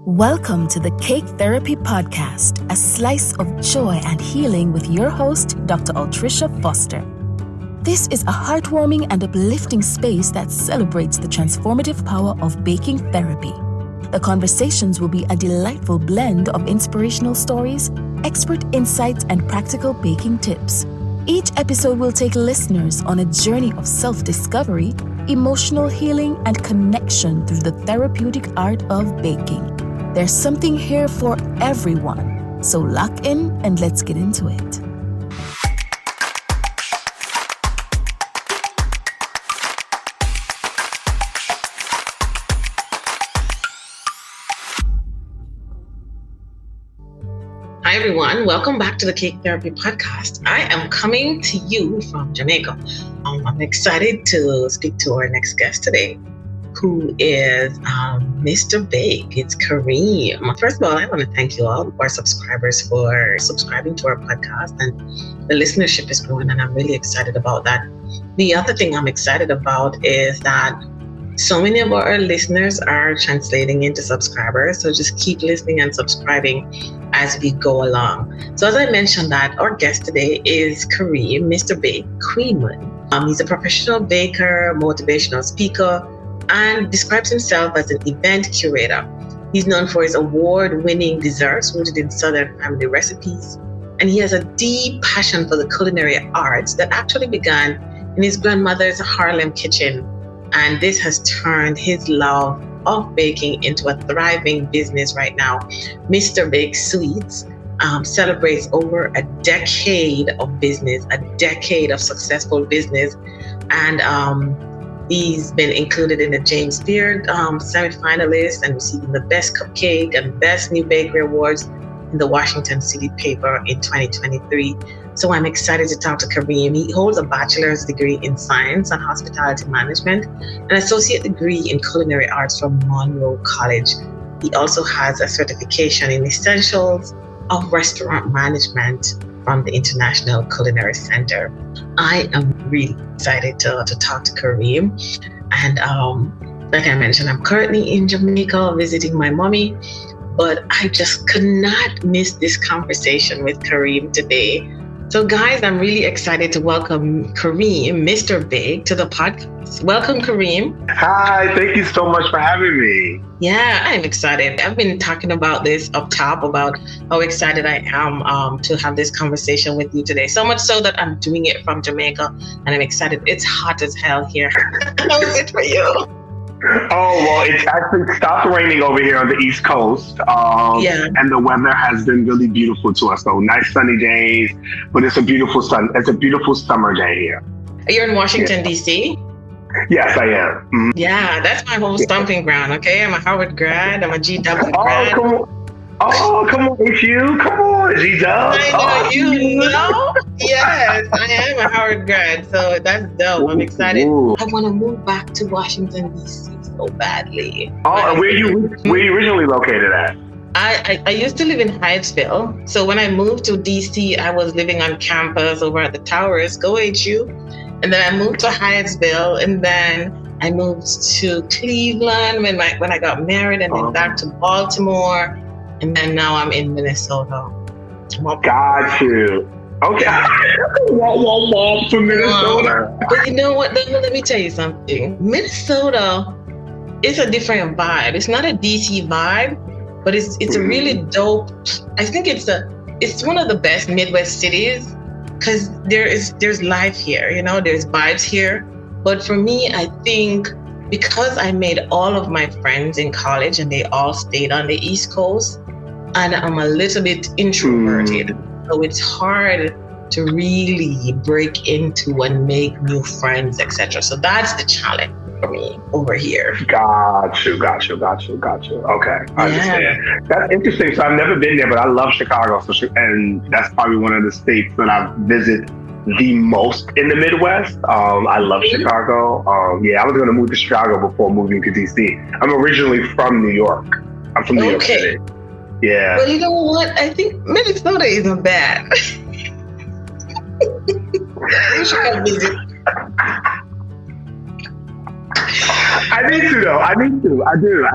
Welcome to the Cake Therapy Podcast, a slice of joy and healing with your host, Dr. Altricia Foster. This is a heartwarming and uplifting space that celebrates the transformative power of baking therapy. The conversations will be a delightful blend of inspirational stories, expert insights, and practical baking tips. Each episode will take listeners on a journey of self-discovery, emotional healing, and connection through the therapeutic art of baking. There's something here for everyone, so lock in and let's get into it. Hi everyone, welcome back to the Cake Therapy Podcast. I am coming to you from Jamaica. I'm excited to speak to our next guest today, who is Mr. Bake. It's Kareem. First of all, I want to thank you all, our subscribers, for subscribing to our podcast, and the listenership is growing, and I'm really excited about that. The other thing I'm excited about is that so many of our listeners are translating into subscribers, so just keep listening and subscribing as we go along. So as I mentioned, that our guest today is Kareem, Mr. Bake, Queenman. He's a professional baker, motivational speaker, and describes himself as an event curator. He's known for his award-winning desserts rooted in Southern family recipes, and he has a deep passion for the culinary arts that actually began in his grandmother's Harlem kitchen, and this has turned his love of baking into a thriving business right now. Mr. Bake Sweets celebrates over a decade of business, a decade of successful business, and he's been included in the James Beard semi-finalist and receiving the Best Cupcake and Best New Bakery Awards in the Washington City paper in 2023. So I'm excited to talk to Kareem. He holds a bachelor's degree in science and hospitality management, an associate degree in culinary arts from Monroe College. He also has a certification in essentials of restaurant management from the International Culinary Center. I am really excited to talk to Kareem. And like I mentioned, I'm currently in Jamaica visiting my mommy, but I just could not miss this conversation with Kareem today. So guys, I'm really excited to welcome Kareem, Mr. Bake, to the podcast. Welcome, Kareem. Hi, thank you so much for having me. Yeah, I'm excited. I've been talking about this up top, about how excited I am to have this conversation with you today. So much so that I'm doing it from Jamaica, and I'm excited. It's hot as hell here. How is it for you? Oh, well, it's actually stopped raining over here on the East Coast. And the weather has been really beautiful to us. So nice sunny days, but it's a beautiful summer day here. You're in Washington, D.C.? Yes, I am. Mm-hmm. Yeah, that's my home stomping ground, okay? I'm a Howard grad. I'm a GW grad. Come on, it's you. Come on, G-Dub. I know, you know? Yes, I am a Howard grad, so that's dope. I'm excited. Ooh. I want to move back to Washington, D.C. so badly. Where you originally located at? I used to live in Hyattsville. So when I moved to D.C., I was living on campus over at the Towers. Go HU. And then I moved to Hyattsville, and then I moved to Cleveland when I got married, and then back to Baltimore. And then now I'm in Minnesota. Got you. Okay. From Minnesota. But you know what? Let me tell you something. Minnesota is a different vibe. It's not a DC vibe, but it's a really dope. I think it's one of the best Midwest cities because there's life here. You know, there's vibes here. But for me, I think because I made all of my friends in college and they all stayed on the East Coast, and I'm a little bit introverted. So it's hard to really break into and make new friends, etc. So that's the challenge for me over here. Got you. Okay, I understand. That's interesting. So I've never been there, but I love Chicago. And that's probably one of the states that I visit the most in the Midwest. I love Chicago. I was going to move to Chicago before moving to DC. I'm originally from New York. I'm from New York City. Yeah. Well, you know what? I think Minnesota isn't bad. You should come visit. I need to though. I need to. I do.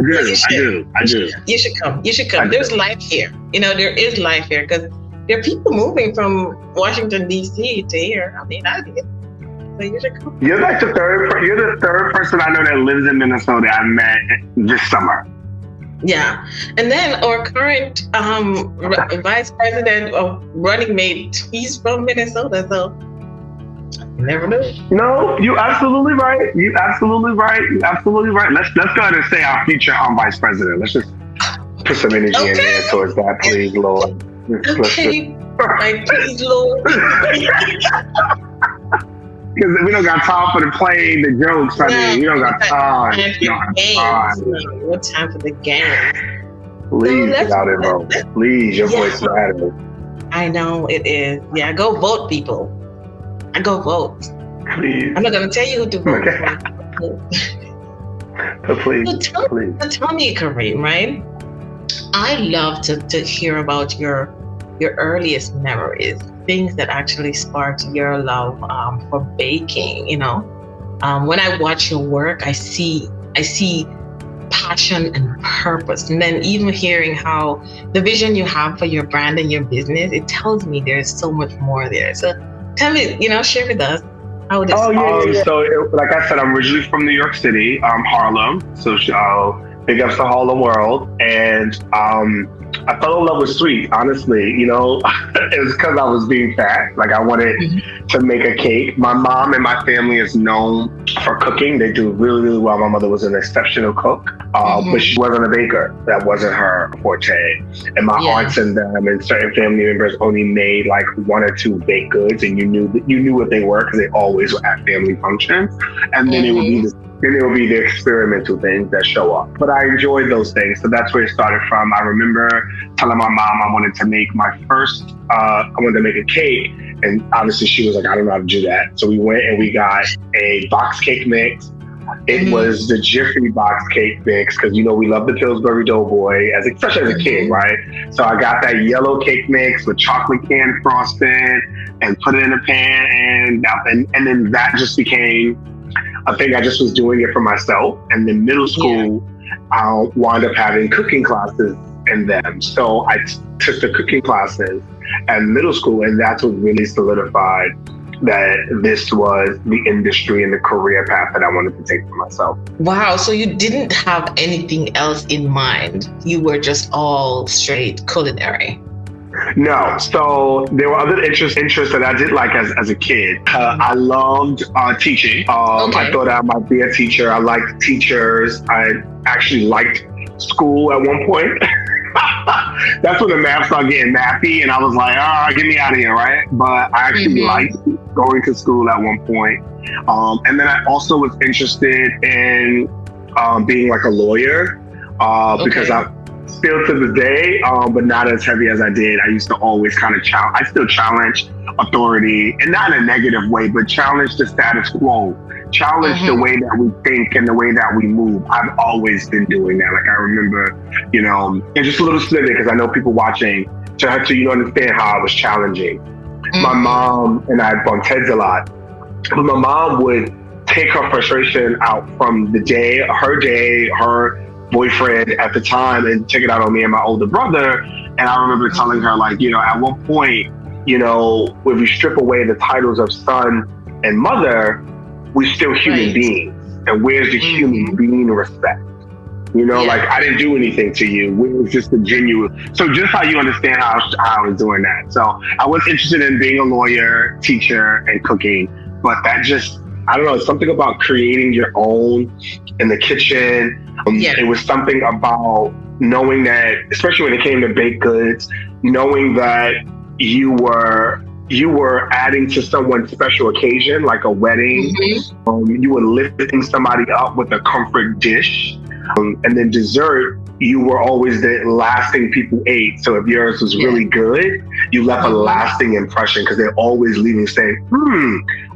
You should come. There's life here. There is life here because there are people moving from Washington D.C. to here. I mean, I did. So you should come. You're like the third person I know that lives in Minnesota I met this summer. Yeah, and then our current vice president of Running Mate, he's from Minnesota, so you never know. No, you absolutely right. Let's go ahead and say our future vice president. Let's just put some energy in there towards that, please, Lord. Okay, please, Lord. Because we don't got time for the play, the jokes. I mean, we don't got time. What time for the game? Please get out there, bro. Please, your voice matters. I know it is. Yeah, go vote, people. I go vote. Please. I'm not going to tell you who to vote for. But please, tell me, Kareem, right? I love to hear about your earliest memories, things that actually sparked your love for baking. When I watch your work, I see passion and purpose. And then even hearing how the vision you have for your brand and your business, it tells me there's so much more there. So tell me, share with us how this. So like I said, I'm originally from New York City, Harlem. So big ups to Harlem World. And I fell in love with sweet, honestly. It was because I was being fat. Like I wanted to make a cake. My mom and my family is known for cooking. They do really, really well. My mother was an exceptional cook, but she wasn't a baker. That wasn't her forte. And my aunts and them and certain family members only made like 1 or 2 baked goods, and you knew what they were because they always were at family functions. And then it will be the experimental things that show up. But I enjoyed those things. So that's where it started from. I remember telling my mom I wanted to make my first, I wanted to make a cake. And obviously she was like, I don't know how to do that. So we went and we got a box cake mix. It was the Jiffy box cake mix because, we love the Pillsbury Doughboy, especially as a kid, right? So I got that yellow cake mix with chocolate can frosting and put it in a pan. And then that just became I think I just was doing it for myself. And then middle school, I wound up having cooking classes in them. So I took the cooking classes at middle school, and that's what really solidified that this was the industry and the career path that I wanted to take for myself. Wow. So you didn't have anything else in mind. You were just all straight culinary. No. So there were other interests that I did like as a kid. I loved teaching. I thought I might be a teacher. I liked teachers. I actually liked school at one point. That's when the math started getting mathy, and I was like, get me out of here, right? But I actually liked going to school at one point. And then I also was interested in being like a lawyer because I still to this day, but not as heavy as I did. I used to always kind of I still challenge authority, and not in a negative way, but challenge the status quo. Challenge the way that we think and the way that we move. I've always been doing that. Like I remember, and just a little snippet because I know people watching to understand how I was challenging. My mom and I bumped heads a lot, but my mom would take her frustration out from her boyfriend at the time, and take it out on me and my older brother. And I remember telling her, like, at one point, if we strip away the titles of son and mother, we're still human beings. And where's the human being respect? Like I didn't do anything to you. It was just a genuine. So just how you understand how I was doing that. So I was interested in being a lawyer, teacher, and cooking, but that just, I don't know, something about creating your own in the kitchen. It was something about knowing that, especially when it came to baked goods, knowing that you were adding to someone's special occasion, like a wedding. You were lifting somebody up with a comfort dish. And then dessert, you were always the last thing people ate. So if yours was really good, you left a lasting impression because they're always leaving saying,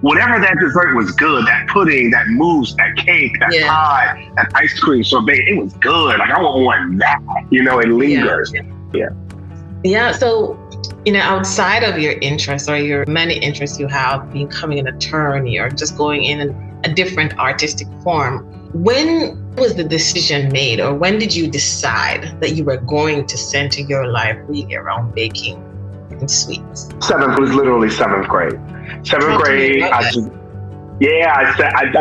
whatever that dessert was good, that pudding, that mousse, that cake, that pie, that ice cream sorbet, it was good. Like I want more of that, it lingers. Yeah. So, outside of your interests or your many interests you have, becoming an attorney or just going in a different artistic form, when was the decision made, or when did you decide that you were going to center your life really around baking and sweets? It was literally seventh grade. Seventh grade, I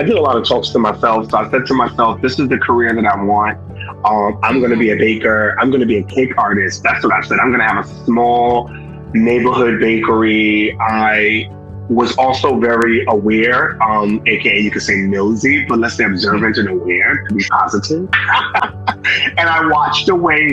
did a lot of talks to myself. So I said to myself, this is the career that I want. I'm going to be a baker. I'm going to be a cake artist. That's what I said. I'm going to have a small neighborhood bakery. I was also very aware, aka you could say nosy, but let's say observant and aware, to be positive. And I watched the way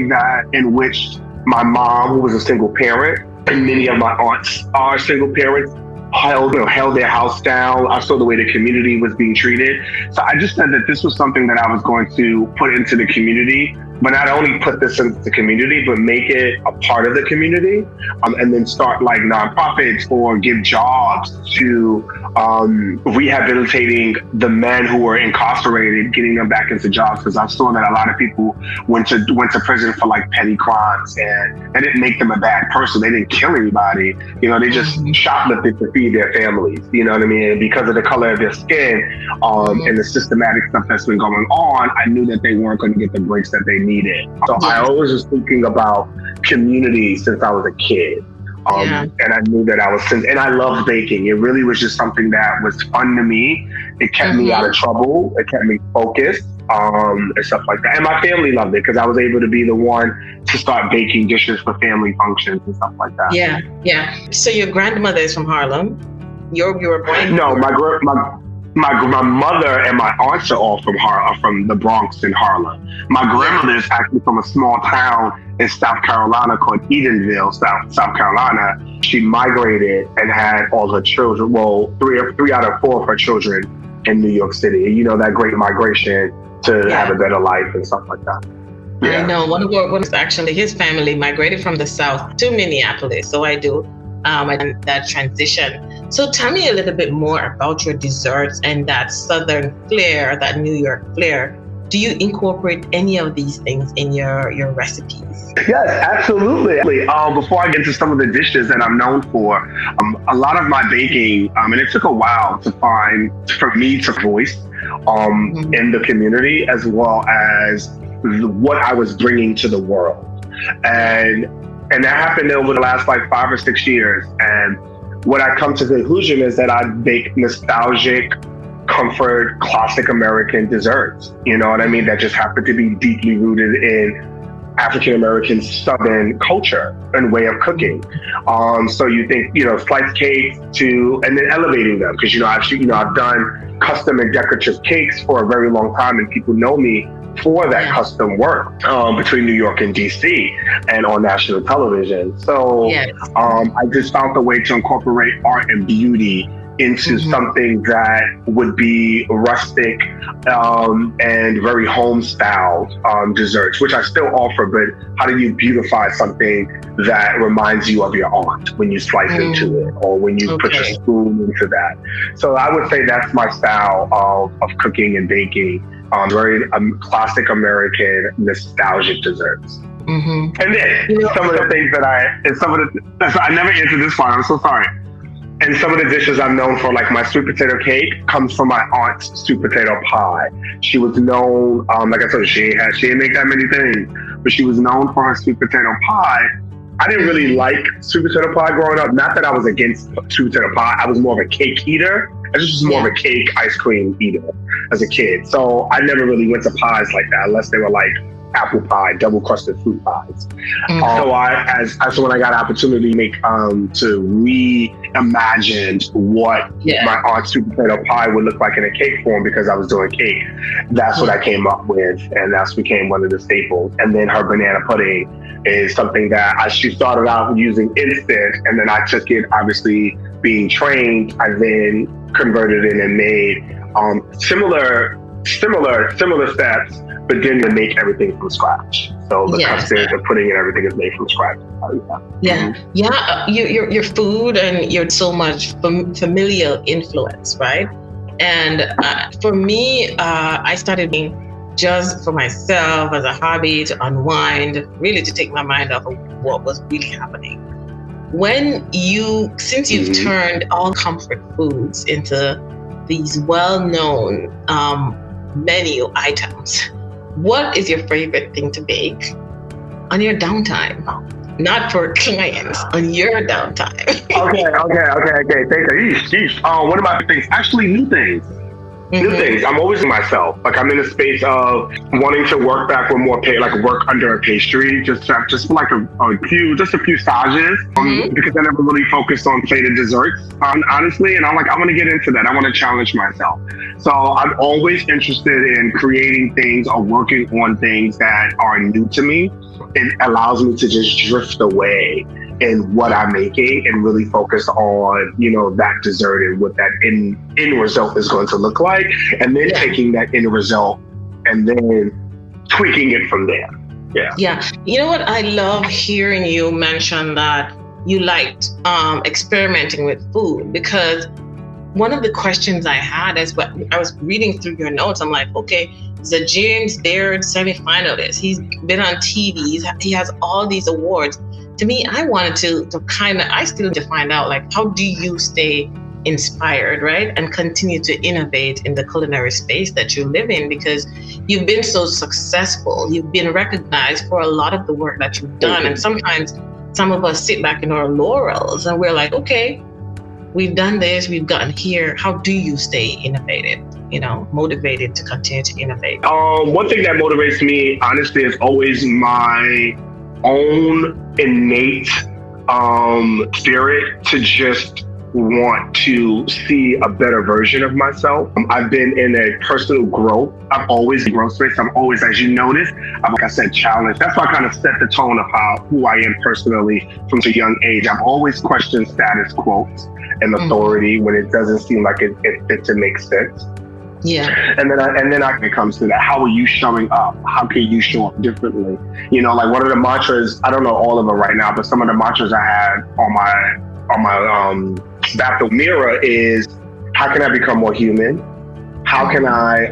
in which my mom, who was a single parent, and many of my aunts are single parents, held their house down. I saw the way the community was being treated. So I just said that this was something that I was going to put into the community, but not only put this into the community, but make it a part of the community, and then start like nonprofits or give jobs to rehabilitating the men who were incarcerated, getting them back into jobs. Because I saw that a lot of people went to prison for like petty crimes, and that didn't make them a bad person. They didn't kill anybody. They just shoplifted to feed their families. You know what I mean? And because of the color of their skin, and the systematic stuff that's been going on, I knew that they weren't going to get the breaks that they needed. So I always was thinking about community since I was a kid. And I knew that and I loved baking. It really was just something that was fun to me. It kept me out of trouble. It kept me focused, and stuff like that. And my family loved it because I was able to be the one to start baking dishes for family functions and stuff like that. Yeah. So your grandmother is from Harlem. You were born? No, my mother and my aunts are all from the Bronx in Harlem. My grandmother is actually from a small town in South Carolina called Edenville, South Carolina. She migrated and had all her children, well, three out of four of her children in New York City. That great migration to have a better life and stuff like that. Yeah. I know. One of actually his family migrated from the South to Minneapolis. So I do. And that transition. So tell me a little bit more about your desserts and that Southern flair, that New York flair. Do you incorporate any of these things in your recipes? Yes, absolutely. Before I get into some of the dishes that I'm known for, a lot of my baking, and it took a while for me to voice in the community, as well as what I was bringing to the world. And that happened over the last like 5 or 6 years. And what I come to the conclusion is that I bake nostalgic, comfort, classic American desserts. You know what I mean? That just happen to be deeply rooted in African-American Southern culture and way of cooking. So you think, sliced cakes and then elevating them. Because, I've done custom and decorative cakes for a very long time, and people know me for that custom work between New York and DC and on national television. So I just found a way to incorporate art and beauty into something that would be rustic and very home-styled desserts, which I still offer, but how do you beautify something that reminds you of your aunt when you slice into it, or when you put your spoon into that? So I would say that's my style of cooking and baking. Very classic American nostalgic desserts. And then some of the things I never answered this part, I'm so sorry. And some of the dishes I'm known for, like my sweet potato cake, comes from my aunt's sweet potato pie. She was known, like I told you, she didn't make that many things, but she was known for her sweet potato pie. I didn't really like sweet potato pie growing up. Not that I was against sweet potato pie. I was more of a cake eater. I was just more of a cake ice cream eater as a kid. So I never really went to pies like that, unless they were like apple pie, double crusted fruit pies. So when I got an opportunity to make, to reimagine what my aunt's sweet potato pie would look like in a cake form, because I was doing cake, that's what I came up with, and that's became one of the staples. And then her banana pudding is something that she started out using instant, and then I took it, obviously being trained, I then converted it and made similar steps, but then to make everything from scratch. So the custard, the pudding, and everything is made from scratch. Your food and your so much familial influence, right? And for me, I started being just for myself as a hobby, to unwind, really to take my mind off of what was really happening. Since you've turned all comfort foods into these well-known menu items. What is your favorite thing to bake on your downtime? Not for clients, on your downtime. Okay. Thank you. Yeesh. One of my things, actually, new things. New things. I'm always myself. Like, I'm in a space of wanting to work back with more work under a pastry, just for like a few stages, because I never really focused on plated desserts, honestly. And I'm like, I want to get into that. I want to challenge myself. So I'm always interested in creating things or working on things that are new to me. It allows me to just drift away in what I'm making and really focus on, that dessert and what that end result is going to look like. And then taking that end result and then tweaking it from there. Yeah. Yeah. You know what? I love hearing you mention that you liked experimenting with food, because one of the questions I had is when I was reading through your notes, I'm like, okay, he's a James Beard semifinalist. He's been on TV. He has all these awards. To me, I wanted I still need to find out, like, how do you stay inspired, right? And continue to innovate in the culinary space that you live in, because you've been so successful. You've been recognized for a lot of the work that you've done. And sometimes some of us sit back in our laurels and we're like, okay, we've done this, we've gotten here. How do you stay innovative, motivated to continue to innovate? One thing that motivates me, honestly, is always my own innate spirit to just want to see a better version of myself. I've been in a personal growth. I've always in growth space. I'm always, as you notice, like I said, challenged. That's why I kind of set the tone of who I am personally from a young age. I've always questioned status quos and authority when it doesn't seem like it fits and makes sense. Yeah. And then it comes to that. How are you showing up? How can you show up differently? Like one of the mantras, I don't know all of them right now, but some of the mantras I had on my bathroom mirror is, how can I become more human? How can I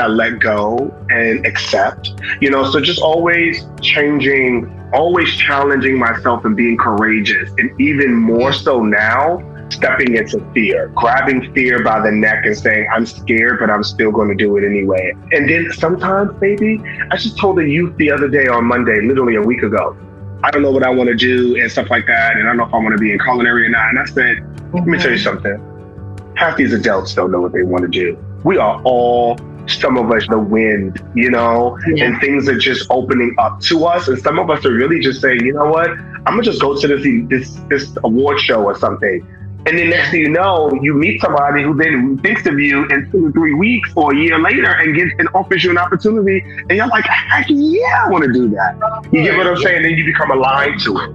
let go and accept? So just always changing, always challenging myself and being courageous. And even more so now, stepping into fear, grabbing fear by the neck and saying, I'm scared, but I'm still going to do it anyway. And then sometimes, baby, I just told the youth the other day on Monday, literally a week ago, I don't know what I want to do and stuff like that. And I don't know if I want to be in culinary or not. And I said, let me tell you something. Half these adults don't know what they want to do. We are all, some of us, the wind, and things are just opening up to us. And some of us are really just saying, you know what, I'm going to just go to this award show or something. And then next thing you know, you meet somebody who then thinks of you in 2 or 3 weeks or a year later and offers you an opportunity. And you're like, heck yeah, I want to do that. You get what I'm saying? Then you become aligned to it.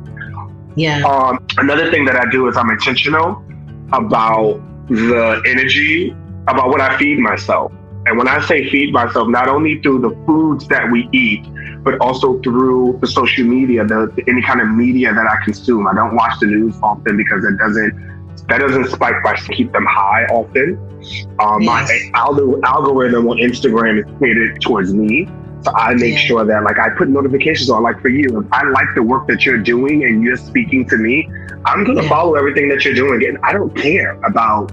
Yeah. Another thing that I do is I'm intentional about the energy, about what I feed myself. And when I say feed myself, not only through the foods that we eat, but also through the social media, any kind of media that I consume. I don't watch the news often because that doesn't spike my keep them high often. My algorithm on Instagram is created towards me. So I make sure that I put notifications on, like for you, if I like the work that you're doing and you're speaking to me, I'm going to follow everything that you're doing. And I don't care about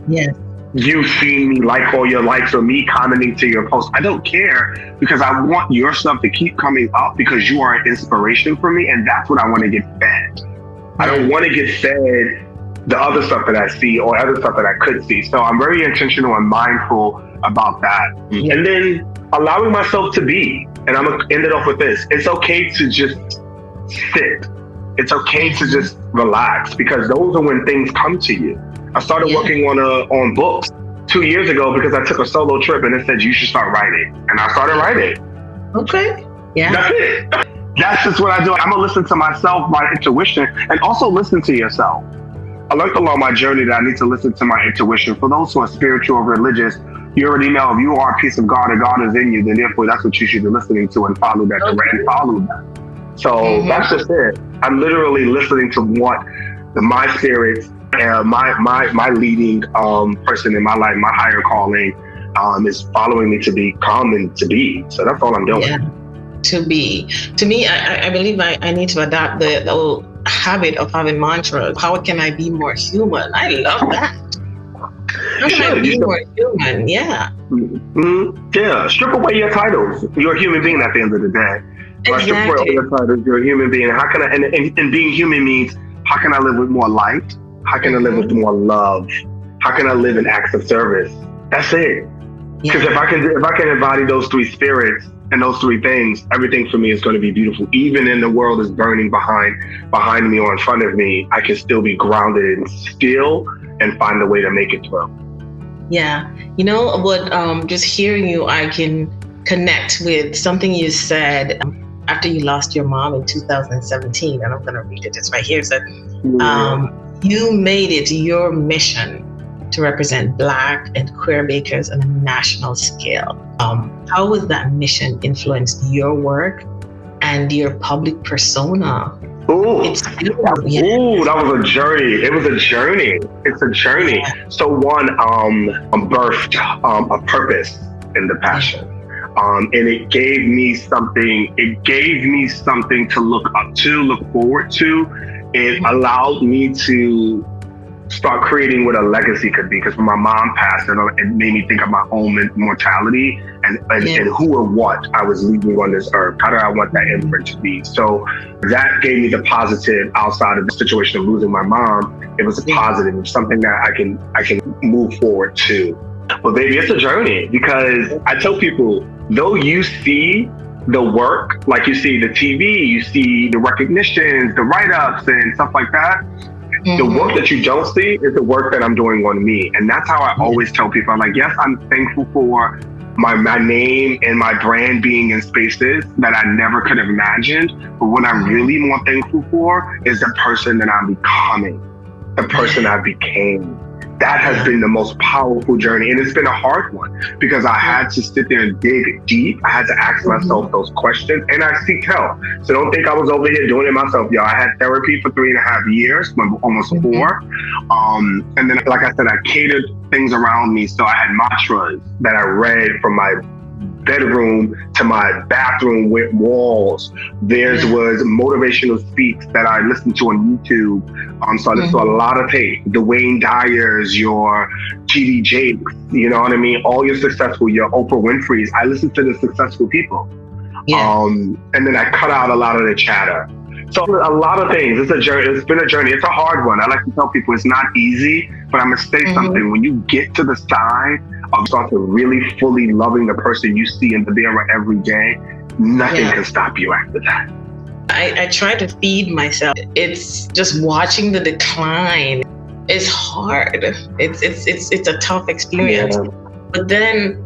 you seeing me like all your likes or me commenting to your posts. I don't care, because I want your stuff to keep coming up because you are an inspiration for me. And that's what I want to get fed. I don't want to get fed the other stuff that I see or other stuff that I could see. So I'm very intentional and mindful about that. And then allowing myself to be. And I'm going to end it off with this. It's okay to just sit. It's okay to just relax, because those are when things come to you. I started working on books 2 years ago because I took a solo trip and it said you should start writing. And I started writing. Okay. Yeah. That's it. That's just what I do. I'm going to listen to myself, my intuition, and also listen to yourself. I learned along my journey that I need to listen to my intuition. For those who are spiritual or religious, you already know if you are a piece of God and God is in you, then therefore that's what you should be listening to and follow that and follow that. So that's just it. I'm literally listening to what my spirit, my leading person in my life, my higher calling, is following me to become and to be. So that's all I'm doing. Yeah. To be. To me, I believe I need to adopt the old habit of having mantras. How can I be more human? I love that. How can I be more human? Yeah. Yeah. Strip away your titles. You're a human being at the end of the day. Exactly. Strip away all your titles. You're a human being. How can I? And being human means how can I live with more light? How can I live with more love? How can I live in acts of service? That's it. Because if I can embody those three spirits and those three things, everything for me is going to be beautiful. Even in the world is burning behind me or in front of me, I can still be grounded and still and find a way to make it through. Yeah. You know what? Just hearing you, I can connect with something you said after you lost your mom in 2017. And I'm going to read it. It's right here. It said, you made it your mission to represent Black and queer bakers on a national scale. How has that mission influenced your work and your public persona? That was a journey. It was a journey. It's a journey. Yeah. So one, birthed a purpose in the passion. And it gave me something. It gave me something to look up to, look forward to. It allowed me to start creating what a legacy could be. Because when my mom passed, it made me think of my own mortality and who or what I was leaving on this earth. How do I want that imprint to be? So that gave me the positive outside of the situation of losing my mom. It was a positive. It's something that I can move forward to. But baby, it's a journey, because I tell people, though you see the work, like you see the TV, you see the recognitions, the write-ups and stuff like that, the work that you don't see is the work that I'm doing on me. And that's how I always tell people. I'm like, yes, I'm thankful for my name and my brand being in spaces that I never could have imagined. But what I'm really more thankful for is the person that I'm becoming, the person I became. That has been the most powerful journey. And it's been a hard one, because I had to sit there and dig deep. I had to ask myself those questions, and I seek help. So don't think I was over here doing it myself, y'all. I had therapy for 3.5 years, almost 4. And then, like I said, I catered things around me. So I had mantras that I read from my bedroom to my bathroom with walls. Theirs was motivational speaks that I listened to on YouTube. So I listened to a lot of tape. Dwayne Dyer's, your T.D. Jakes, you know what I mean? All your successful, your Oprah Winfrey's. I listened to the successful people. And then I cut out a lot of the chatter. So a lot of things. It's a journey. It's been a journey. It's a hard one. I like to tell people it's not easy, but I'm going to say something. When you get to the side of start to really fully loving the person you see in the mirror every day, nothing can stop you after that. I try to feed myself. It's just watching the decline. It's hard. It's a tough experience. But then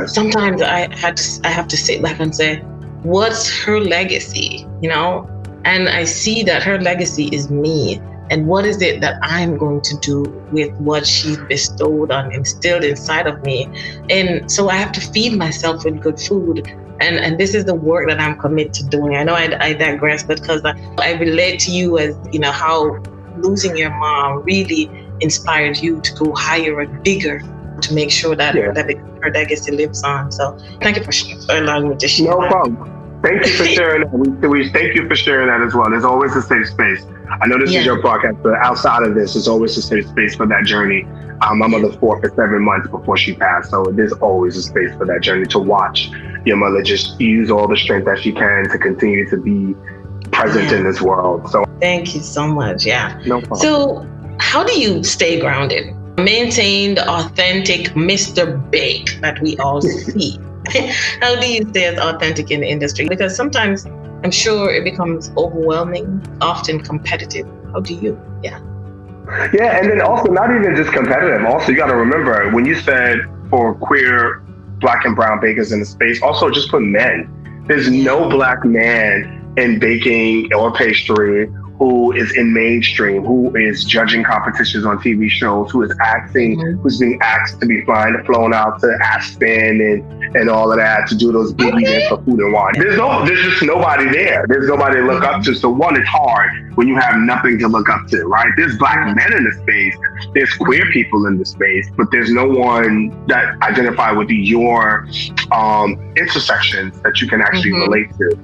sometimes I have to sit back and say, what's her legacy? You know? And I see that her legacy is me. And what is it that I'm going to do with what she's bestowed on, instilled inside of me? And so I have to feed myself with good food. And this is the work that I'm committed to doing. I know I digress, because I relate to you as, you know, how losing your mom really inspired you to go higher and bigger to make sure that, that her legacy lives on. So thank you for allowing me to share. No problem. Thank you for sharing that. We thank you for sharing that as well. There's always a safe space. I know this is your podcast, but outside of this, there's always a safe space for that journey. My mother fought for 7 months before she passed, so there's always a space for that journey to watch your mother just use all the strength that she can to continue to be present in this world. So thank you so much. Yeah. No problem. So how do you stay grounded? Maintain the authentic Mr. Bake that we all see. How do you stay as authentic in the industry? Because sometimes I'm sure it becomes overwhelming, often competitive. How do you? Yeah, and then also not even just competitive. Also, you got to remember when you said for queer, Black and brown bakers in the space, also just put men. There's no Black man in baking or pastry who is in mainstream, who is judging competitions on TV shows, who is acting, who's being asked to be flown out to Aspen and all of that to do those big events for food and wine. There's just nobody there. There's nobody to look up to. So one, it's hard when you have nothing to look up to, right? There's Black men in the space, there's queer people in the space, but there's no one that identify with your intersections that you can actually relate to.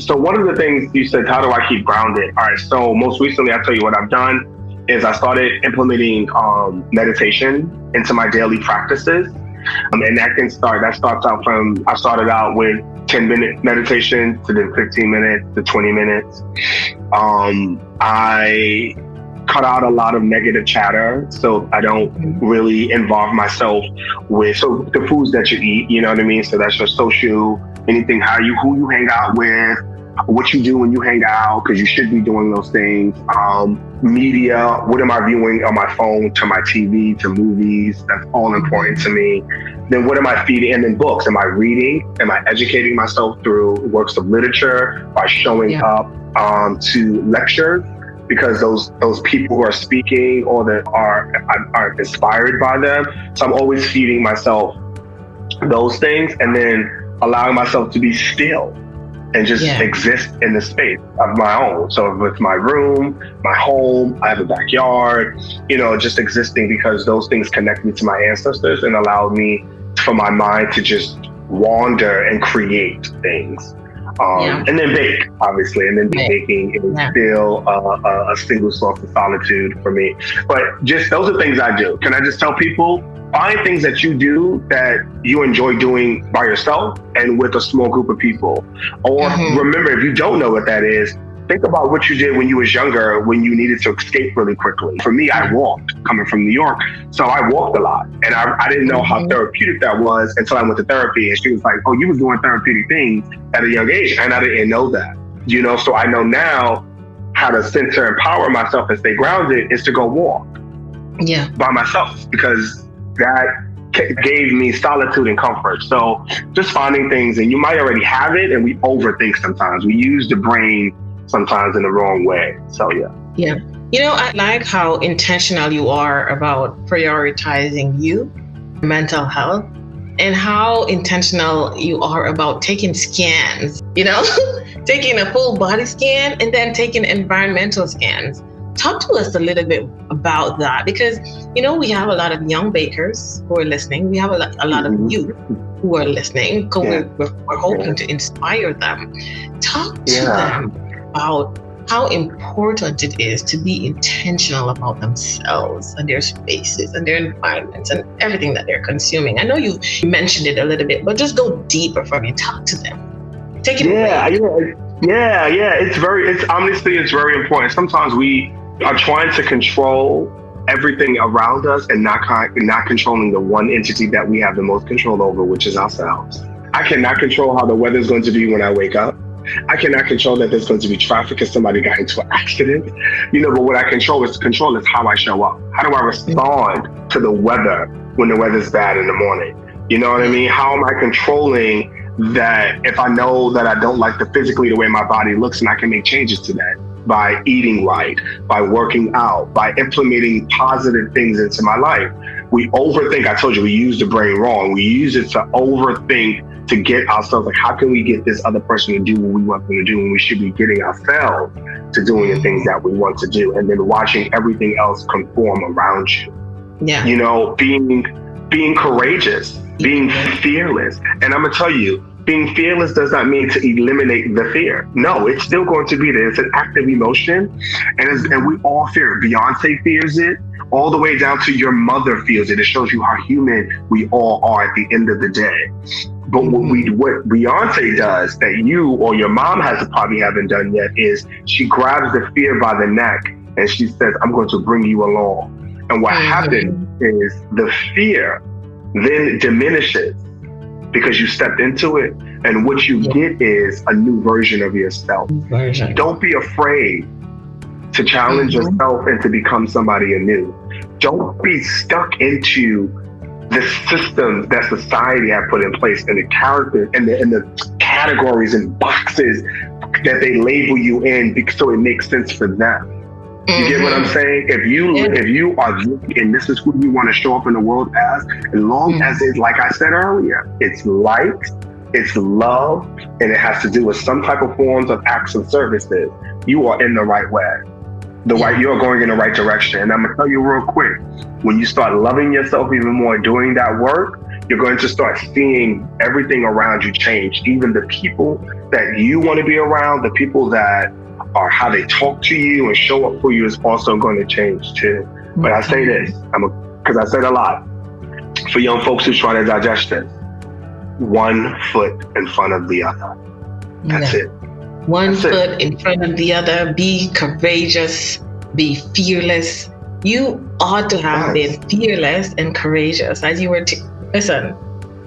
So one of the things you said, how do I keep grounded? All right, so most recently, I'll tell you what I've done. is I started implementing meditation into my daily practices. And that starts out from, I started out with 10-minute meditation to then 15 minutes to 20 minutes. I cut out a lot of negative chatter, so I don't really involve myself with the foods that you eat, you know what I mean? So that's your social, anything, who you hang out with, what you do when you hang out, because you should be doing those things. Media, what am I viewing on my phone, to my TV, to movies? That's all important to me. Then what am I feeding? And then books. Am I reading? Am I educating myself through works of literature, by showing up to lectures? Because those people who are speaking or that are inspired by them. So I'm always feeding myself those things, and then allowing myself to be still and just exist in the space of my own. So if it's my room, my home, I have a backyard, just existing, because those things connect me to my ancestors and allow me for my mind to just wander and create things. And then bake, obviously, and then baking is still a single source of solitude for me. But just those are things I do. Can I just tell people, find things that you do that you enjoy doing by yourself and with a small group of people. Or remember, if you don't know what that is, think about what you did when you was younger, when you needed to escape really quickly. For me, I walked, coming from New York. So I walked a lot, and I didn't know how therapeutic that was until I went to therapy. And she was like, oh, you was doing therapeutic things at a young age. And I didn't know that, so I know now how to center and empower myself and stay grounded is to go walk by myself, because that gave me solitude and comfort. So just finding things, and you might already have it, and we overthink sometimes. We use the brain sometimes in the wrong way. So yeah. I like how intentional you are about prioritizing you, mental health, and how intentional you are about taking scans, taking a full body scan and then taking environmental scans. Talk to us a little bit about that, because, we have a lot of young bakers who are listening. We have a lot of youth who are listening, because we're hoping to inspire them. Talk to them about how important it is to be intentional about themselves and their spaces and their environments and everything that they're consuming. I know you mentioned it a little bit, but just go deeper for me. Talk to them. Take it away. It's honestly, it's very important. Sometimes we are trying to control everything around us and not controlling the one entity that we have the most control over, which is ourselves. I cannot control how the weather is going to be when I wake up. I cannot control that there's going to be traffic if somebody got into an accident, but what I control is how I show up. How do I respond to the weather when the weather's bad in the morning? You know what I mean? How am I controlling that if I know that I don't like physically the way my body looks, and I can make changes to that by eating right, by working out, by implementing positive things into my life? We overthink. I told you, we use the brain wrong. We use it to overthink, to get ourselves, like, how can we get this other person to do what we want them to do when we should be getting ourselves to doing the things that we want to do, and then watching everything else conform around you. Being courageous, being fearless. And I'm gonna tell you, being fearless does not mean to eliminate the fear. No, it's still going to be there. It's an active emotion, and we all fear it. Beyonce fears it, all the way down to your mother feels it. It shows you how human we all are at the end of the day. But what Beyonce does that you or your mom probably haven't done yet is she grabs the fear by the neck and she says, I'm going to bring you along. And what happens is the fear then diminishes because you stepped into it. And what you get is a new version of yourself. Don't be afraid to challenge yourself and to become somebody anew. Don't be stuck into the systems that society have put in place, and the characters and the categories and boxes that they label you in, so it makes sense for them. You get what I'm saying? If you are, and this is who you want to show up in the world as long as it's, like I said earlier, it's light, it's love, and it has to do with some type of forms of acts of services, you are in the right way. You're going in the right direction. And I'm gonna tell you real quick, when you start loving yourself even more and doing that work, you're going to start seeing everything around you change. Even the people that you want to be around, the people that or how they talk to you and show up for you is also going to change too. But I say this, because I said a lot, for young folks who try to digest this, one foot in front of the other. That's it. One foot in front of the other. Be courageous, be fearless. You ought to have been fearless and courageous as you were. Listen,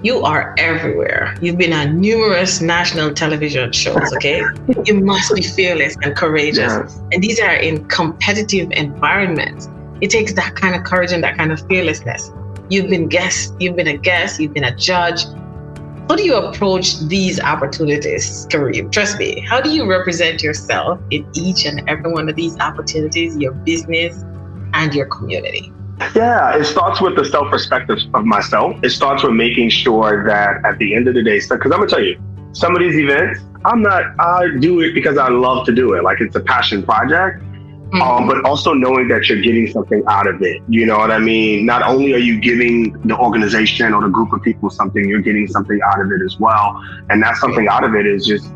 you are everywhere. You've been on numerous national television shows, okay? You must be fearless and courageous. Yes. And these are in competitive environments. It takes that kind of courage and that kind of fearlessness. You've been a guest, you've been a judge. How do you approach these opportunities, Kareem? Trust me, how do you represent yourself in each and every one of these opportunities, your business and your community? Yeah, it starts with the self-respect of myself. It starts with making sure that at the end of the day, because I'm gonna tell you, some of these events, I do it because I love to do it. Like it's a passion project. But also knowing that you're getting something out of it. You know what I mean? Not only are you giving the organization or the group of people something, you're getting something out of it as well. And that something out of it is just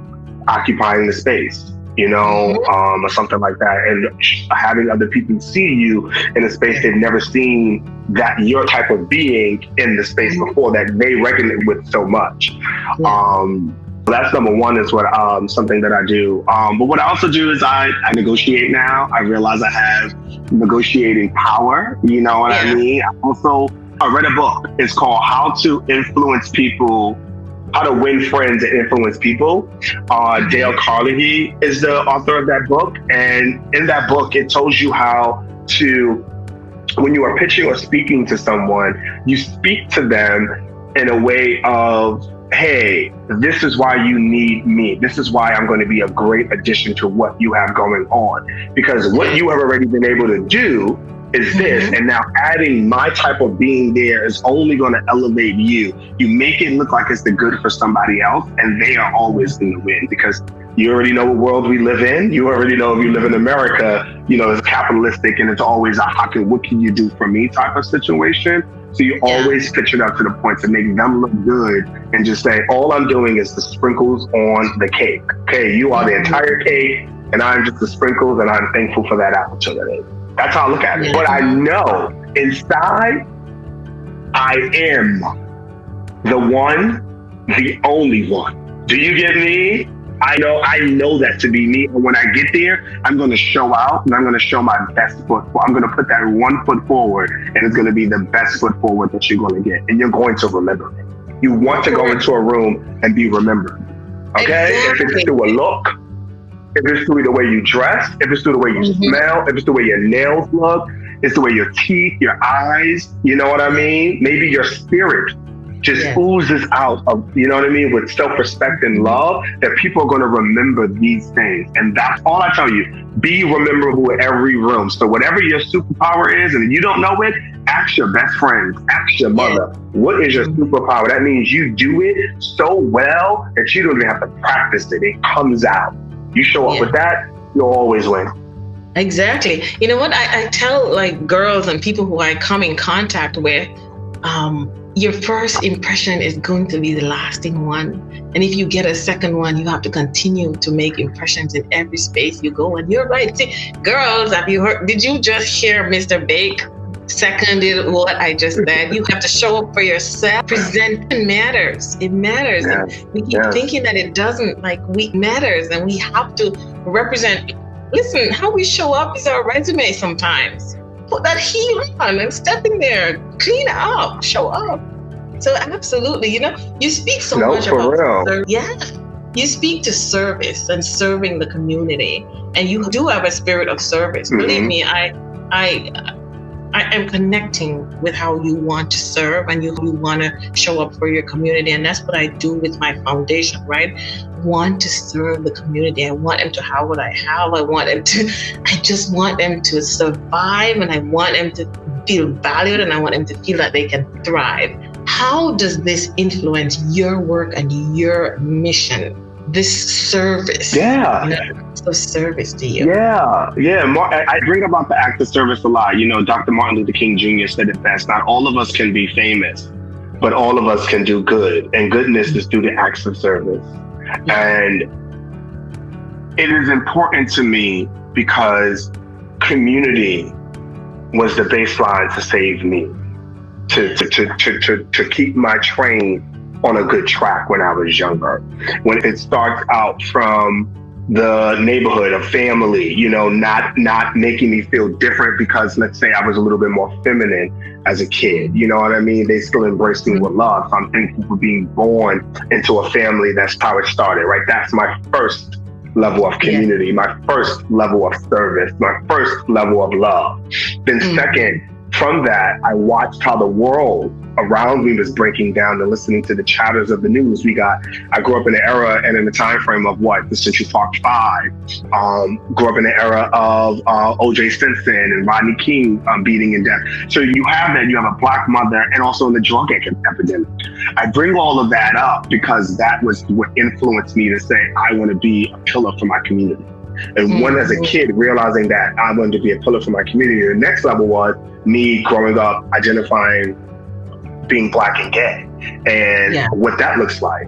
occupying the space, or something like that. And having other people see you in a space they've never seen that your type of being in the space before that they resonate with so much. That's number one is what something that I do. But what I also do is I negotiate now. I realize I have negotiating power. You know what I mean? I read a book. It's called How to Influence People, How to Win Friends and Influence People. Dale Carnegie is the author of that book. And in that book, it tells you how to, when you are pitching or speaking to someone, you speak to them in a way of, hey, this is why you need me. This is why I'm going to be a great addition to what you have going on. Because what you have already been able to do is this. And now adding my type of being there is only going to elevate you. You make it look like it's the good for somebody else, and they are always in the win because you already know what world we live in. You already know if you live in America, it's capitalistic and it's always a what can you do for me type of situation. So you always pitch it up to the point to make them look good and just say, all I'm doing is the sprinkles on the cake. Okay, you are the entire cake and I'm just the sprinkles and I'm thankful for that opportunity. That's how I look at it. But I know inside, I am the one, the only one. Do you get me? I know that to be me. And when I get there, I'm going to show out and I'm going to show my best foot. I'm going to put that 1 foot forward and it's going to be the best foot forward that you're going to get. And you're going to remember it. You want to go into a room and be remembered. Okay? Exactly. If it's through a look, if it's through the way you dress, if it's through the way you smell, if it's the way your nails look, it's the way your teeth, your eyes, you know what I mean? Maybe your spirit just oozes out of, with self-respect and love, that people are going to remember these things. And that's all I tell you. Be rememberable in every room. So whatever your superpower is, and if you don't know it, ask your best friends, ask your mother, what is your superpower? That means you do it so well that you don't even have to practice it. It comes out. You show up with that, you'll always win. Exactly. You know what? I tell girls and people who I come in contact with, your first impression is going to be the lasting one. And if you get a second one, you have to continue to make impressions in every space you go. And you're right. See, girls, did you just hear Mr. Bake seconded what I just said? You have to show up for yourself. Presentation matters. It matters. And we keep thinking that it doesn't. We matters and we have to represent. Listen, how we show up is our resume sometimes. Put that heel on and step in there, clean up, show up. So absolutely, you speak so much about you speak to service and serving the community, and you do have a spirit of service. Believe me, I am connecting with how you want to serve and you want to show up for your community, and that's what I do with my foundation, right? Want to serve the community. I want them to have what I have. I just want them to survive, and I want them to feel valued, and I want them to feel that they can thrive. How does this influence your work and your mission? This service. So service to you. I bring about the act of service a lot. Dr. Martin Luther King Jr. said it best. Not all of us can be famous, but all of us can do good. And goodness is due to acts of service. And It is important to me because community was the baseline to save me, to keep my train on a good track when I was younger. When it starts out from the neighborhood of family, not making me feel different because, let's say, I was a little bit more feminine as a kid. You know what I mean? They still embraced me with love. So I'm thankful for being born into a family. That's how it started, right? That's my first level of community, my first level of service, my first level of love. Then second, from that, I watched how the world around me was breaking down and listening to the chatters of the news. I grew up in an era and in the time frame of the Century Park Five. Grew up in the era of O.J. Simpson and Rodney King beating in death. So you have a Black mother, and also in the drug epidemic. I bring all of that up because that was what influenced me to say, I want to be a pillar for my community. And one, as a kid, realizing that I wanted to be a pillar for my community. The next level was me growing up, identifying being Black and gay, and what that looks like.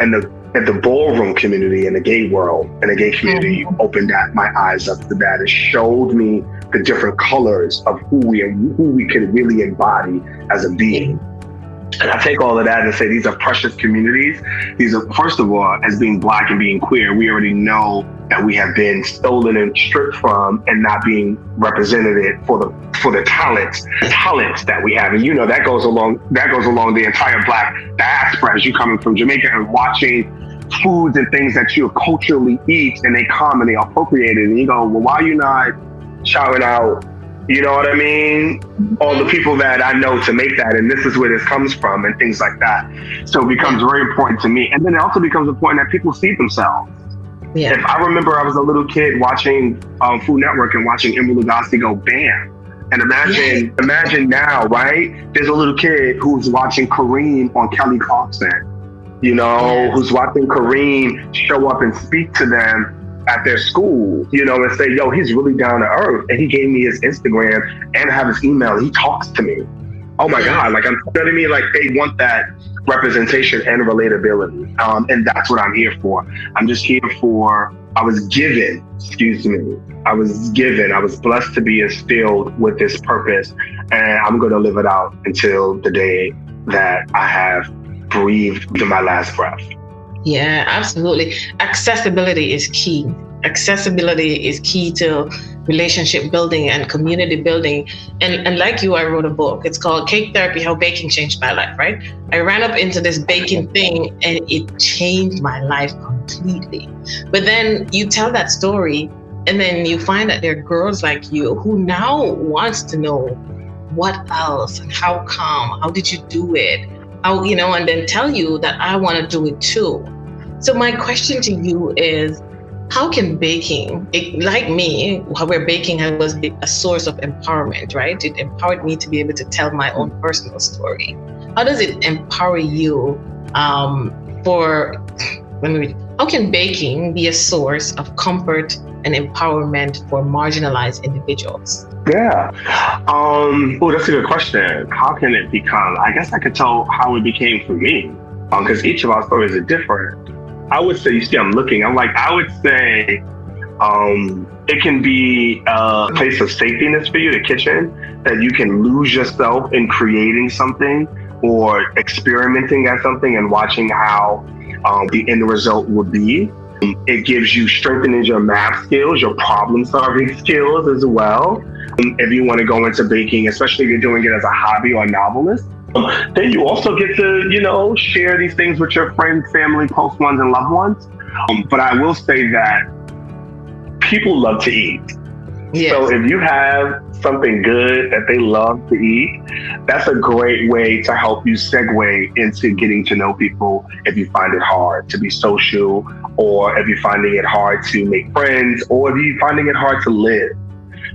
And the ballroom community and the gay world and the gay community opened my eyes up to that. It showed me the different colors of who we could really embody as a being. And I take all of that and say these are precious communities. These are, first of all, as being Black and being queer, we already know that we have been stolen and stripped from and not being represented for the talents that we have. And that goes along the entire Black diaspora, as you coming from Jamaica and watching foods and things that you culturally eat, and they come and they appropriate it, and you go, well, why are you not shouting out, you know what I mean? All the people that I know to make that, and this is where this comes from, and things like that. So it becomes very important to me. And then it also becomes important that people see themselves. Yeah. If I remember I was a little kid watching Food Network and watching Emeril Lagasse go bam. And imagine now, right? There's a little kid who's watching Kareem on Kelly Clarkson, who's watching Kareem show up and speak to them at their school, and say, yo, he's really down to earth. And he gave me his Instagram and have his email. He talks to me. Oh my God. Like, you know what I mean? Like, they want that representation and relatability. And that's what I'm here for. I'm just here for, I was blessed to be instilled with this purpose, and I'm going to live it out until the day that I have breathed to my last breath. Yeah, absolutely. Accessibility is key. Accessibility is key to relationship building and community building. And like you, I wrote a book. It's called Cake Therapy, How Baking Changed My Life, right? I ran up into this baking thing and it changed my life completely. But then you tell that story and then you find that there are girls like you who now wants to know what else and how come, how did you do it? How, and then tell you that I want to do it too. So my question to you is, how can baking, like me, where baking was a source of empowerment, right? It empowered me to be able to tell my own personal story. How does it empower you how can baking be a source of comfort and empowerment for marginalized individuals? Yeah. That's a good question. How can it become? I guess I could tell how it became for me, because each of our stories are different. I would say, I would say it can be a place of safetyness for you, the kitchen, that you can lose yourself in creating something or experimenting at something and watching how the end result would be. It gives you strengthening your math skills, your problem solving skills as well. If you want to go into baking, especially if you're doing it as a hobby or a novelist, then you also get to, share these things with your friends, family, close ones, and loved ones. But I will say that people love to eat. Yes. So if you have something good that they love to eat, that's a great way to help you segue into getting to know people if you find it hard to be social, or if you're finding it hard to make friends, or if you're finding it hard to live.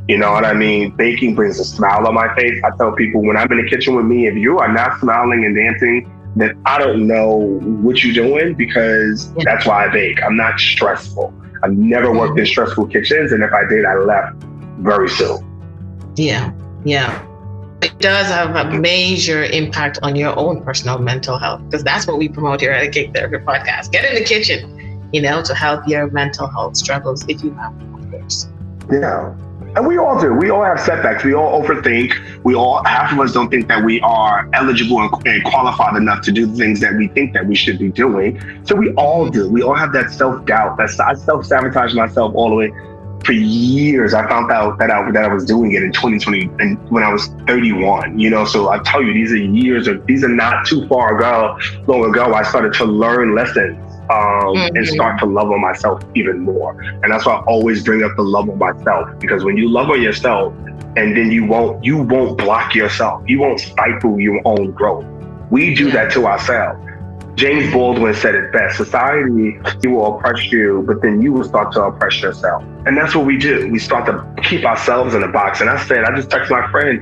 You know what I mean? Baking brings a smile on my face. I tell people when I'm in the kitchen with me, if you are not smiling and dancing, then I don't know what you're doing, because that's why I bake. I'm not stressful. I've never worked in stressful kitchens, and if I did, I left very soon. Yeah. It does have a major impact on your own personal mental health, because that's what we promote here at the Cake Therapy Podcast. Get in the kitchen, to help your mental health struggles if you have them, of course. Yeah. And we all do. We all have setbacks. We all overthink. Half of us don't think that we are eligible and qualified enough to do the things that we think that we should be doing. So we all do. We all have that self-doubt. I self-sabotage myself all the way. For years, I found out that I was doing it in 2020 and when I was 31, so I tell you, these are not too long ago, I started to learn lessons and start to love on myself even more. And that's why I always bring up the love on myself, because when you love on yourself, and then you won't block yourself, you won't stifle your own growth. We do that to ourselves. James Baldwin said it best: society will oppress you, but then you will start to oppress yourself. And that's what we do. We start to keep ourselves in a box. And I just texted my friend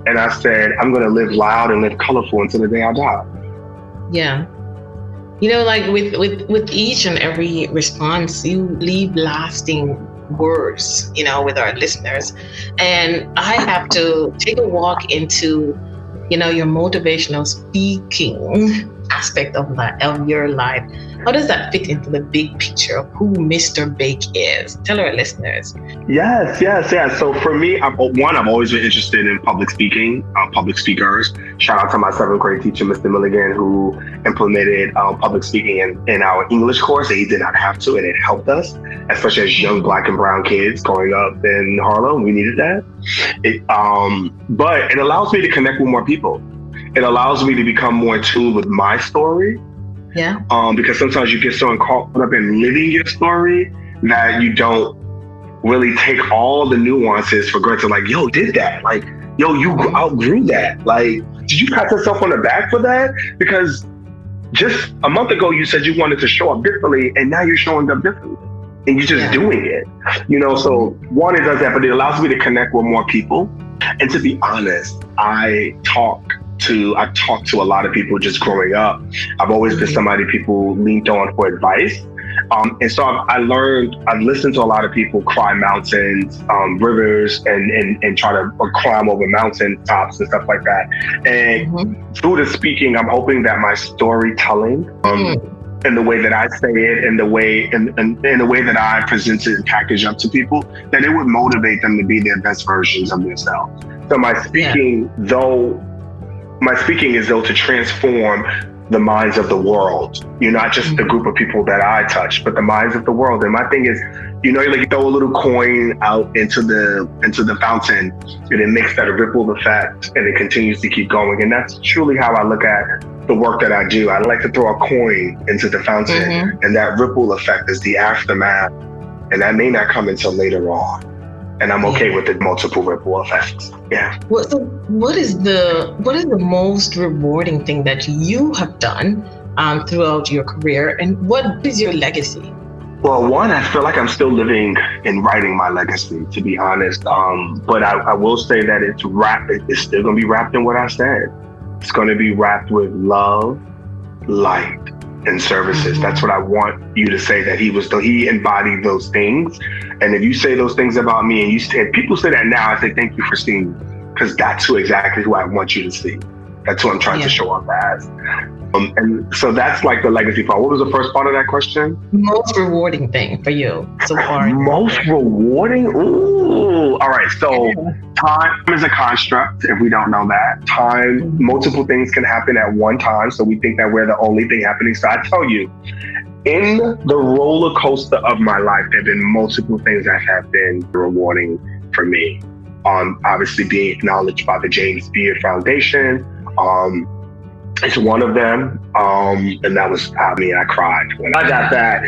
and I said, I'm going to live loud and live colorful until the day I die. Yeah. Like with each and every response, you leave lasting words, with our listeners. And I have to take a walk into, your motivational speaking aspect of your life. How does that fit into the big picture of who Mr. Bake is? Tell our listeners. Yes. So for me, I've always been interested in public speaking, public speakers. Shout out to my 7th grade teacher, Mr. Milligan, who implemented public speaking in our English course. He did not have to, and it helped us, especially as young Black and brown kids growing up in Harlem. We needed that. But it allows me to connect with more people. It allows me to become more in tune with my story. Yeah. Because sometimes you get so caught up in living your story that you don't really take all the nuances for granted. Like, yo, did that? Like, yo, you outgrew that. Like, did you pat yourself on the back for that? Because just a month ago, you said you wanted to show up differently, and now you're showing up differently. And you're just doing it. So one, it does that, but it allows me to connect with more people. And to be honest, I talk to a lot of people just growing up. I've always been somebody people leaned on for advice. And so I've listened to a lot of people climb mountains, rivers, and try to climb over mountain tops and stuff like that. And through the speaking, I'm hoping that my storytelling, and the way that I say it, and the way that I present it and package up to people, that it would motivate them to be their best versions of themselves. So my speaking is to transform the minds of the world. You're not just the group of people that I touch, but the minds of the world. And my thing is, you throw a little coin out into the fountain, and it makes that ripple effect, and it continues to keep going. And that's truly how I look at the work that I do. I like to throw a coin into the fountain, and that ripple effect is the aftermath, and that may not come until later on. And I'm okay with the multiple ripple effects. Yeah. So what is the most rewarding thing that you have done throughout your career, and what is your legacy? Well, one, I feel like I'm still living and writing my legacy, to be honest. But I will say that it's still going to be wrapped in what I said. It's going to be wrapped with love, light, and services. That's what I want you to say, that he embodied those things. And if you say those things about me, and people say that now, I say thank you for seeing me, because that's exactly who I want you to see. That's who I'm trying to show up as. And so that's like the legacy part. What was the first part of that question? Most rewarding thing for you so far. Most rewarding? Ooh. All right. So time is a construct, if we don't know that. Time, multiple things can happen at one time. So we think that we're the only thing happening. So I tell you, in the roller coaster of my life, there have been multiple things that have been rewarding for me. Obviously being acknowledged by the James Beard Foundation. It's one of them, and that was, I cried when I got that.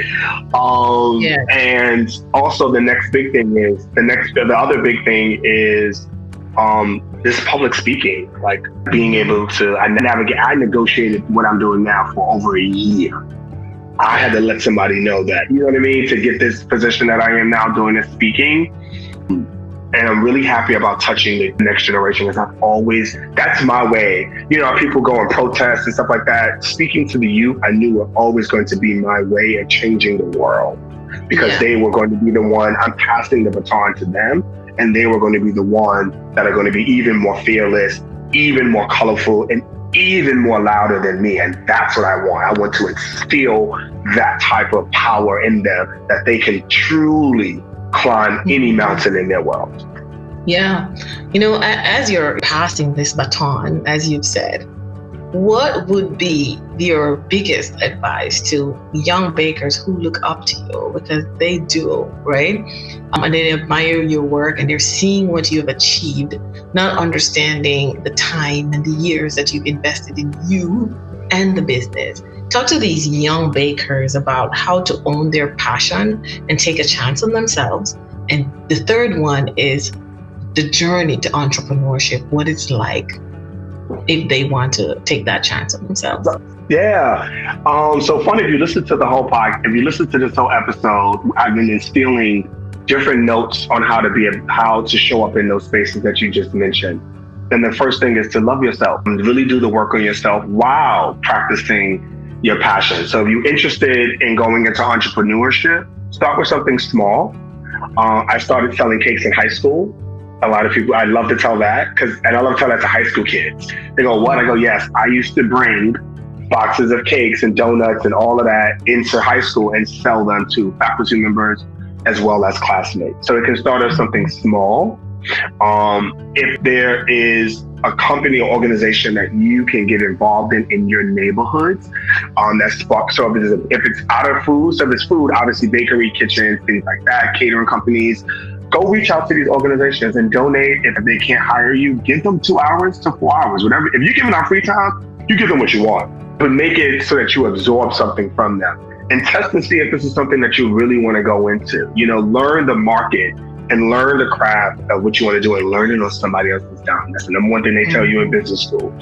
And also the next big thing is, the other big thing is this public speaking, like being able to, I negotiated what I'm doing now for over a year. I had to let somebody know that, you know what I mean, to get this position that I am now doing this speaking. And I'm really happy about touching the next generation, because that's my way. People go and protest and stuff like that. Speaking to the youth, I knew were always going to be my way of changing the world, because they were going to be the one, I'm passing the baton to them, and they were going to be the one that are going to be even more fearless, even more colorful, and even more louder than me. And that's what I want. I want to instill that type of power in them that they can truly climb any mountain in their world. Yeah. As you're passing this baton, as you've said, what would be your biggest advice to young bakers who look up to you, because they do, right? And they admire your work and they're seeing what you've achieved, not understanding the time and the years that you've invested in you and the business. Talk to these young bakers about how to own their passion and take a chance on themselves. And the third one is the journey to entrepreneurship, what it's like if they want to take that chance on themselves. Yeah. So funny, if you listen to the whole podcast, if you listen to this whole episode, I've been instilling different notes on how to show up in those spaces that you just mentioned. And the first thing is to love yourself and really do the work on yourself while practicing your passion. So if you're interested in going into entrepreneurship, start with something small. I started selling cakes in high school. A lot of people, I love to tell that, and I love to tell that to high school kids. They go, what? I go, yes, I used to bring boxes of cakes and donuts and all of that into high school and sell them to faculty members as well as classmates. So it can start as something small. If there is a company or organization that you can get involved in your neighborhoods, that's spark. So if it's out of food, so if it's food, obviously bakery, kitchens, things like that, catering companies, go reach out to these organizations and donate. If they can't hire you, give them 2 hours to 4 hours, whatever. If you give them our free time, you give them what you want, but make it so that you absorb something from them and test and see if this is something that you really want to go into. Learn the market and learn the craft of what you want to do and learn it on somebody else's dime. That's the number one thing they tell you in business school.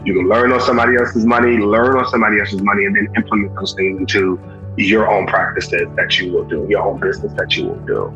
You can learn on somebody else's money, and then implement those things into your own practices that you will do, your own business that you will do.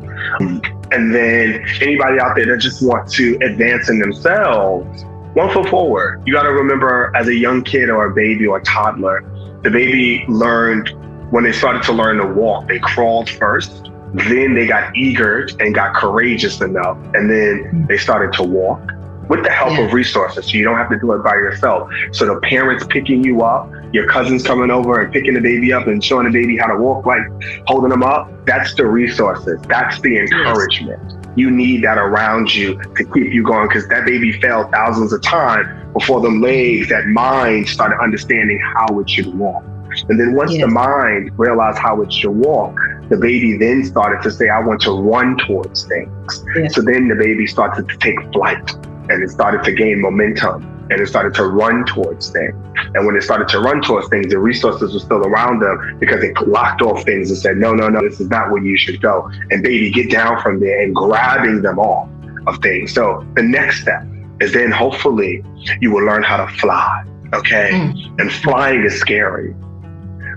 And then anybody out there that just wants to advance in themselves, 1 foot forward. You got to remember, as a young kid or a baby or a toddler, the baby learned, when they started to learn to walk, they crawled first. Then they got eager and got courageous enough. And then they started to walk with the help of resources. So you don't have to do it by yourself. So the parents picking you up, your cousins coming over and picking the baby up and showing the baby how to walk, like holding them up. That's the resources. That's the encouragement. You need that around you to keep you going, because that baby fell thousands of times before the legs, that mind started understanding how it should walk. And then once the mind realized how it should walk, the baby then started to say, I want to run towards things. So then the baby started to take flight, and it started to gain momentum, and it started to run towards things. And when it started to run towards things, the resources were still around them because it locked off things and said, no, this is not where you should go. And baby, get down from there, and grabbing them off of things. So the next step is then hopefully you will learn how to fly, okay? And flying is scary.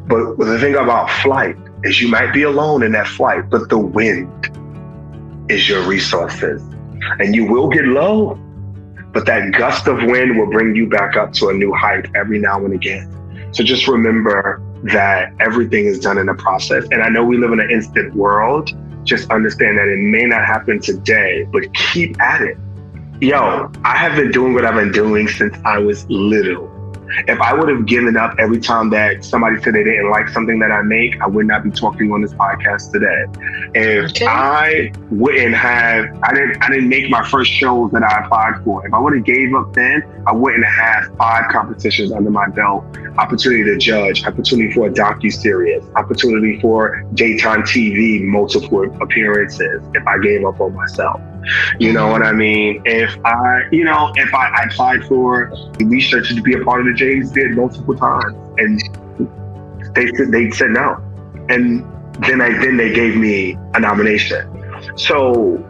But the thing about flight is you might be alone in that flight, but the wind is your resources. And you will get low, but that gust of wind will bring you back up to a new height every now and again. So just remember that everything is done in a process. And I know we live in an instant world. Just understand that it may not happen today, but keep at it. Yo, I have been doing what I've been doing since I was little. If I would have given up every time that somebody said they didn't like something that I make, I would not be talking on this podcast today. If I wouldn't have, I didn't make my first shows that I applied for. If I would have gave up then, I wouldn't have 5 competitions under my belt, opportunity to judge, opportunity for a docuseries, opportunity for daytime TV, multiple appearances, if I gave up on myself. You know what I mean? If I applied for research to be a part of the James did multiple times, and they said no, and then they gave me a nomination. So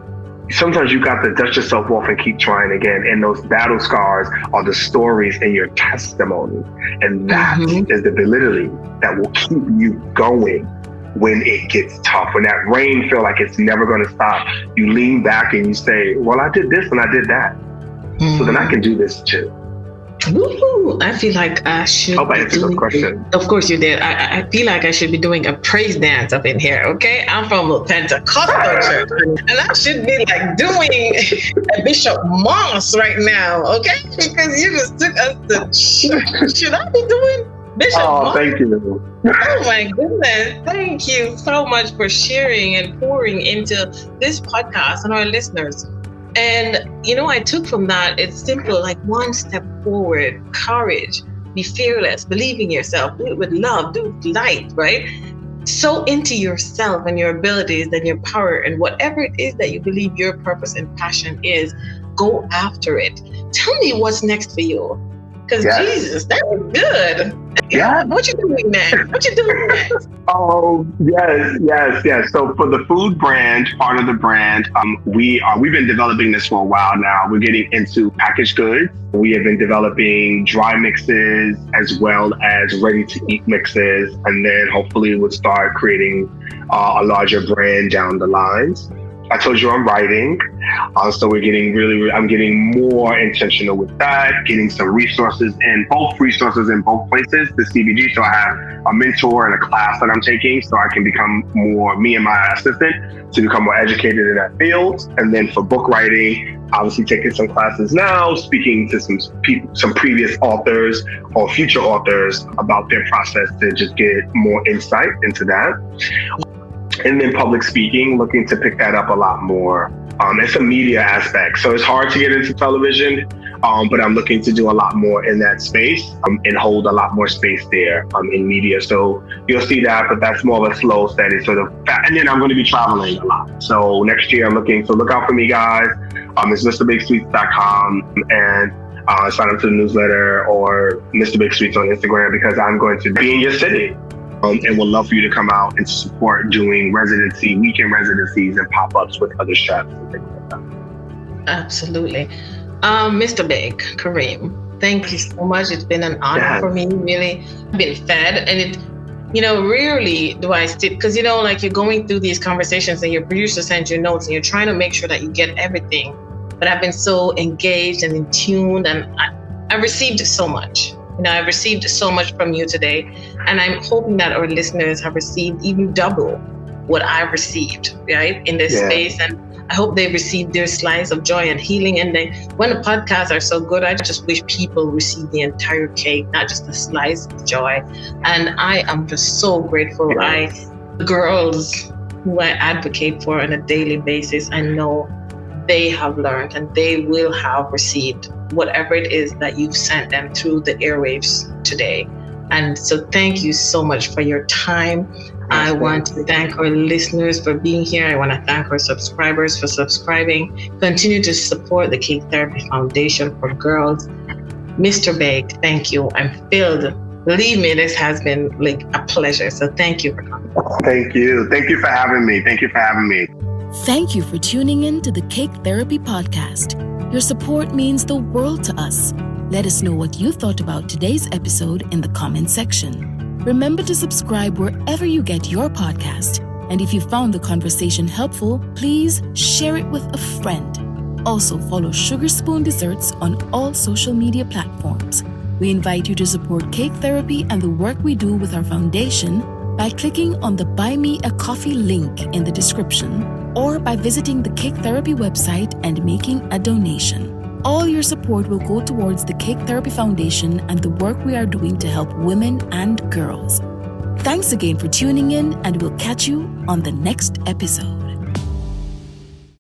sometimes you got to dust yourself off and keep trying again. And those battle scars are the stories and your testimony, and that is the validity that will keep you going. When it gets tough, when that rain feels like it's never going to stop, you lean back and you say, well, I did this and I did that. So then I can do this too. Woo-hoo. I feel like I should. Hope I answered those questions. Of course you did. I feel like I should be doing a praise dance up in here. Okay, I'm from a Pentecostal church, and I should be like doing a Bishop Moss right now. Okay, because you just took us to church. Should I be doing Bishop Moss? Thank you. Oh my goodness. Thank you so much for sharing and pouring into this podcast and our listeners. And, I took from that, it's simple, like one step forward, courage, be fearless, believe in yourself, do it with love, do it with light, right? So into yourself and your abilities and your power and whatever it is that you believe your purpose and passion is, go after it. Tell me what's next for you. Because Jesus, that was good. Yeah. What you doing next? Oh, yes. So for the food brand, part of the brand, we've been developing this for a while now. We're getting into packaged goods. We have been developing dry mixes as well as ready-to-eat mixes, and then hopefully we'll start creating a larger brand down the lines. I told you I'm writing, so we're getting I'm getting more intentional with that, getting some resources in both places, the CBG. So I have a mentor and a class that I'm taking so I can become more, me and my assistant, to become more educated in that field. And then for book writing, obviously taking some classes now, speaking to some previous authors or future authors about their process to just get more insight into that. And then public speaking, looking to pick that up a lot more. It's a media aspect. So it's hard to get into television, but I'm looking to do a lot more in that space and hold a lot more space there in media. So you'll see that, but that's more of a slow, steady sort of. And then I'm going to be traveling a lot. So next year I'm looking, so look out for me, guys. It's MrBigSweets.com and sign up to the newsletter or Mr. Big Sweets on Instagram because I'm going to be in your city. And would love for you to come out and support doing weekend residencies and pop-ups with other chefs and things like that. Absolutely. Mr. Big, Kareem, thank you so much. It's been an honor for me, really. I've been fed, and it, rarely do I sit, because, like you're going through these conversations and your producer sends you notes and you're trying to make sure that you get everything. But I've been so engaged and in tune, and I received so much. I've received so much from you today, and I'm hoping that our listeners have received even double what I've received, right, in this space. And I hope they've received their slice of joy and healing. And then when the podcasts are so good, I just wish people receive the entire cake, not just a slice of joy. And I am just so grateful. The girls who I advocate for on a daily basis, I know they have learned and they will have received whatever it is that you've sent them through the airwaves today. And so thank you so much for your time. I want to thank our listeners for being here. I want to thank our subscribers for subscribing. Continue to support the Cake Therapy Foundation for Girls. Mr. Big, thank you. I'm filled. Believe me, this has been like a pleasure. So thank you for coming. Thank you. Thank you for having me. Thank you for tuning in to the Cake Therapy Podcast. Your support means the world to us. Let us know what you thought about today's episode in the comment section. Remember to subscribe wherever you get your podcast. And if you found the conversation helpful, please share it with a friend. Also, follow Sugar Spoon Desserts on all social media platforms. We invite you to support Cake Therapy and the work we do with our foundation by clicking on the Buy Me a Coffee link in the description, or by visiting the Cake Therapy website and making a donation. All your support will go towards the Cake Therapy Foundation and the work we are doing to help women and girls. Thanks again for tuning in, and we'll catch you on the next episode.